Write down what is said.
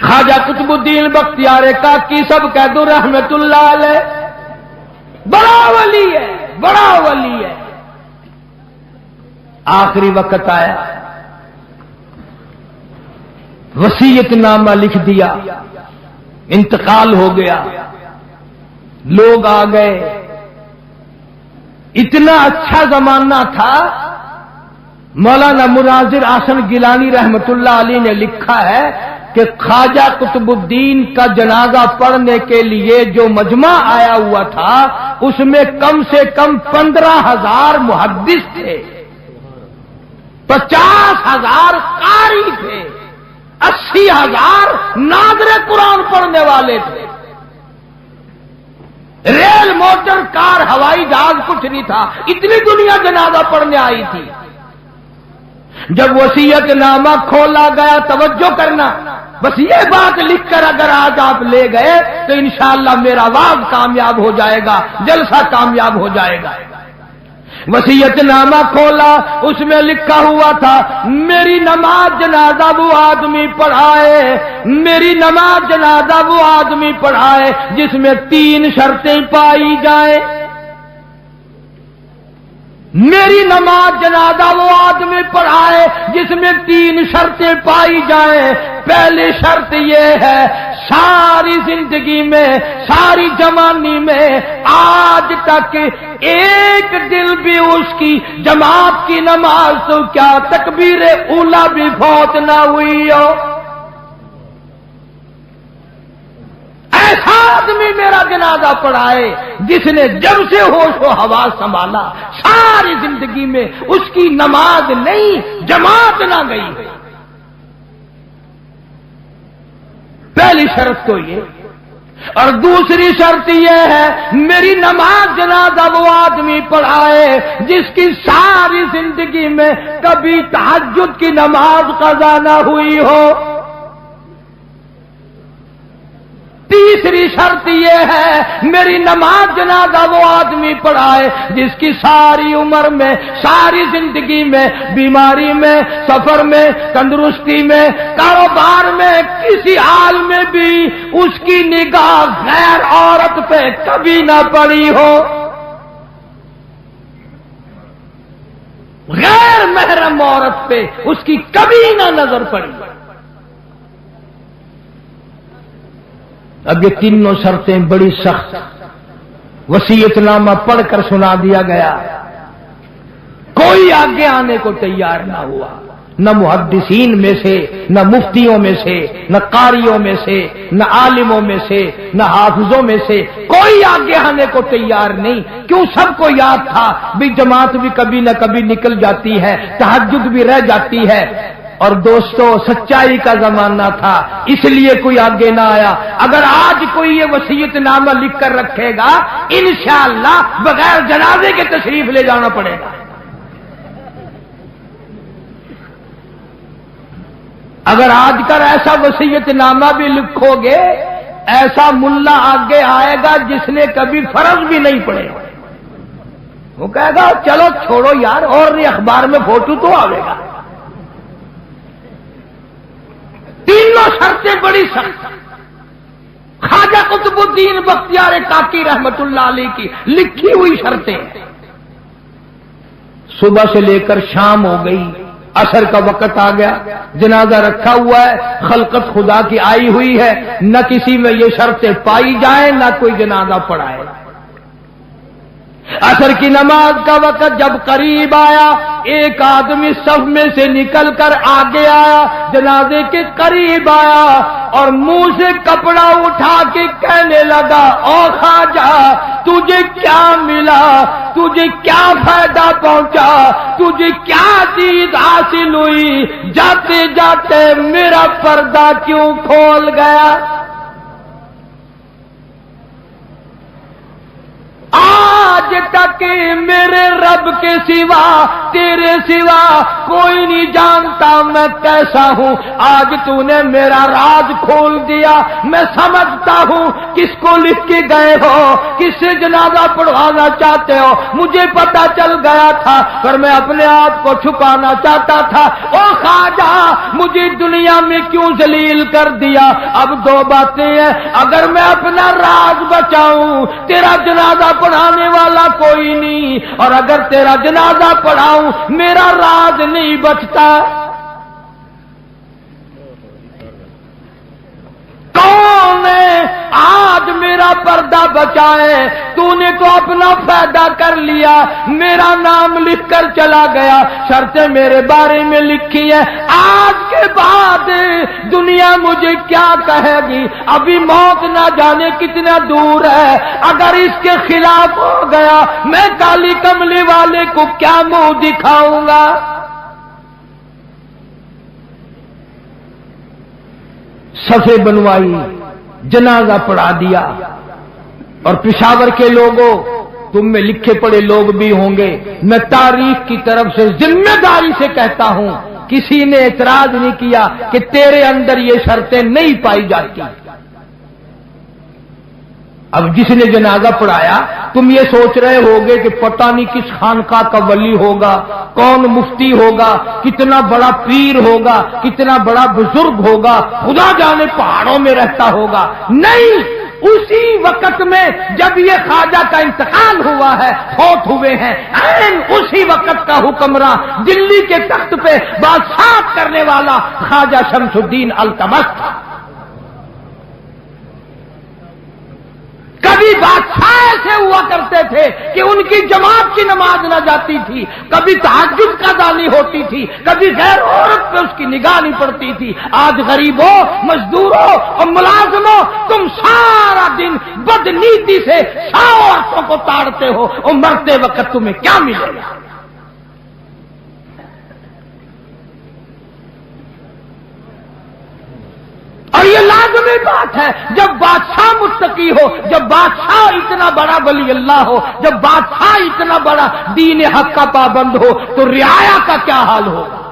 خواجہ قطب الدین بختیار کاکی سب کہہ دو رحمت اللہ علیہ، بڑا ولی ہے، بڑا ولی ہے۔ آخری وقت آیا، وصیت نامہ لکھ دیا، انتقال ہو گیا، لوگ آ گئے۔ اتنا اچھا زمانہ تھا، مولانا مناظر احسن گیلانی رحمت اللہ علیہ نے لکھا ہے کہ خواجہ قطب الدین کا جنازہ پڑھنے کے لیے جو مجمع آیا ہوا تھا اس میں کم سے کم 15,000 محدث تھے، 50,000 قاری تھے، 80,000 ناظر قرآن پڑھنے والے تھے۔ ریل، موٹر، کار، ہوائی جہاز کچھ نہیں تھا، اتنی دنیا جنازہ پڑھنے آئی تھی۔ جب وصیت نامہ کھولا گیا، توجہ کرنا، بس یہ بات لکھ کر اگر آج آپ لے گئے تو انشاءاللہ میرا وعظ کامیاب ہو جائے گا، جلسہ کامیاب ہو جائے گا۔ وصیت نامہ کھولا، اس میں لکھا ہوا تھا میری نماز جنازہ وہ آدمی پڑھائے، میری نماز جنازہ وہ آدمی پڑھائے جس میں 3 شرطیں پائی جائیں۔ میری نماز جنازہ وہ آدمی پڑھائے جس میں 3 شرطیں پائی جائیں۔ پہلی شرط یہ ہے ساری زندگی میں، ساری جوانی میں آج تک ایک دن بھی اس کی جماعت کی نماز تو کیا تکبیر اولا بھی فوت نہ ہوئی ہو۔ ایسا آدمی میرا جنازہ پڑھائے جس نے جب سے ہوش و حواس سنبھالا ساری زندگی میں اس کی نماز نہیں، جماعت نہ گئی۔ پہلی شرط تو یہ، اور دوسری شرط یہ ہے میری نماز جنازہ وہ آدمی پڑھائے جس کی ساری زندگی میں کبھی تہجد کی نماز قضا نہ ہوئی ہو۔ تیسری شرط یہ ہے میری نماز جنازہ وہ آدمی پڑھائے جس کی ساری عمر میں، ساری زندگی میں، بیماری میں، سفر میں، تندرستی میں، کاروبار میں، کسی حال میں بھی اس کی نگاہ غیر عورت پہ کبھی نہ پڑی ہو، غیر محرم عورت پہ اس کی کبھی نہ نظر پڑی۔ اب یہ تینوں شرطیں بڑی سخت، وصیت نامہ پڑھ کر سنا دیا گیا، کوئی آگے آنے کو تیار نہ ہوا، نہ محدثین میں سے، نہ مفتیوں میں سے، نہ قاریوں میں سے، نہ عالموں میں سے، نہ حافظوں میں سے، کوئی آگے آنے کو تیار نہیں۔ کیوں؟ سب کو یاد تھا بھی جماعت بھی کبھی نہ کبھی نکل جاتی ہے، تہجد بھی رہ جاتی ہے، اور دوستو سچائی کا زمانہ تھا اس لیے کوئی آگے نہ آیا۔ اگر آج کوئی یہ وصیت نامہ لکھ کر رکھے گا انشاءاللہ بغیر جنازے کے تشریف لے جانا پڑے گا۔ اگر آج کر ایسا وصیت نامہ بھی لکھو گے، ایسا ملا آگے آئے گا جس نے کبھی فرض بھی نہیں پڑے، وہ کہے گا چلو چھوڑو یار، اور نہیں اخبار میں فوٹو تو آئے گا۔ تینوں شرطیں بڑی سخت، خواجہ قطب الدین بختیار کاکی رحمت اللہ علیہ کی لکھی ہوئی شرطیں۔ صبح سے لے کر شام ہو گئی، عصر کا وقت آ گیا، جنازہ رکھا ہوا ہے، خلقت خدا کی آئی ہوئی ہے، نہ کسی میں یہ شرطیں پائی جائیں، نہ کوئی جنازہ پڑھائے۔ عصر کی نماز کا وقت جب قریب آیا، ایک آدمی صف میں سے نکل کر آگے آیا، جنازے کے قریب آیا اور منہ سے کپڑا اٹھا کے کہنے لگا او خواجہ تجھے کیا ملا، تجھے کیا فائدہ پہنچا، تجھے کیا چیز حاصل ہوئی، جاتے جاتے میرا پردہ کیوں کھول گیا۔ آج دیتا کہ میرے رب کے سوا تیرے سوا کوئی نہیں جانتا میں کیسا ہوں. آج تو نے میرا راز کھول دیا. میں سمجھتا ہوں کس کو لکھ کے گئے ہو, کس سے جنازہ پڑھوانا چاہتے ہو. مجھے پتا چل گیا تھا پر میں اپنے آپ کو چھپانا چاہتا تھا. او خواجہ مجھے دنیا میں کیوں ذلیل کر دیا. اب دو باتیں ہیں, اگر میں اپنا راز بچاؤں تیرا جنازہ پڑھانے والا کوئی نہیں, اور اگر تیرا جنازہ پڑھاؤں میرا راز نہیں بچتا. کون ہے آج میرا پردہ بچائے؟ تو نے تو اپنا فائدہ کر لیا, میرا نام لکھ کر چلا گیا, شرطیں میرے بارے میں لکھی ہے. آج کے بعد دنیا مجھے کیا کہے گی؟ ابھی موت نہ جانے کتنا دور ہے. اگر اس کے خلاف ہو گیا میں کالی کملی والے کو کیا منہ دکھاؤں گا؟ صفے بنوائی, جنازہ پڑھا دیا. اور پشاور کے لوگوں, تم میں لکھے پڑے لوگ بھی ہوں گے, میں تاریخ کی طرف سے ذمہ داری سے کہتا ہوں کسی نے اعتراض نہیں کیا کہ تیرے اندر یہ شرطیں نہیں پائی جاتی. اب جس نے جنازہ پڑھایا تم یہ سوچ رہے ہوگے کہ پتہ نہیں کس خانقاہ کا ولی ہوگا, کون مفتی ہوگا, کتنا بڑا پیر ہوگا, کتنا بڑا بزرگ ہوگا, خدا جانے پہاڑوں میں رہتا ہوگا. نہیں, اسی وقت میں جب یہ خواجہ کا انتقال ہوا ہے, فوت ہوئے ہیں, اسی وقت کا حکمراں دلی کے تخت پہ بادشاہ کرنے والا خواجہ شمس الدین التمش تھا. کبھی بادشاہ ایسے ہوا کرتے تھے کہ ان کی جماعت کی نماز نہ جاتی تھی, کبھی تہجد قضا نہیں ہوتی تھی, کبھی غیر عورت پہ اس کی نگاہ نہیں پڑتی تھی. آج غریبوں, مزدوروں اور ملازموں تم سارا دن بدنیتی سے 100 عورتوں کو تاڑتے ہو, اور مرتے وقت تمہیں کیا ملے گا؟ اور یہ لازمی بات ہے جب بادشاہ متقی ہو, جب بادشاہ اتنا بڑا ولی اللہ ہو, جب بادشاہ اتنا بڑا دین حق کا پابند ہو, تو رعایا کا کیا حال ہوگا؟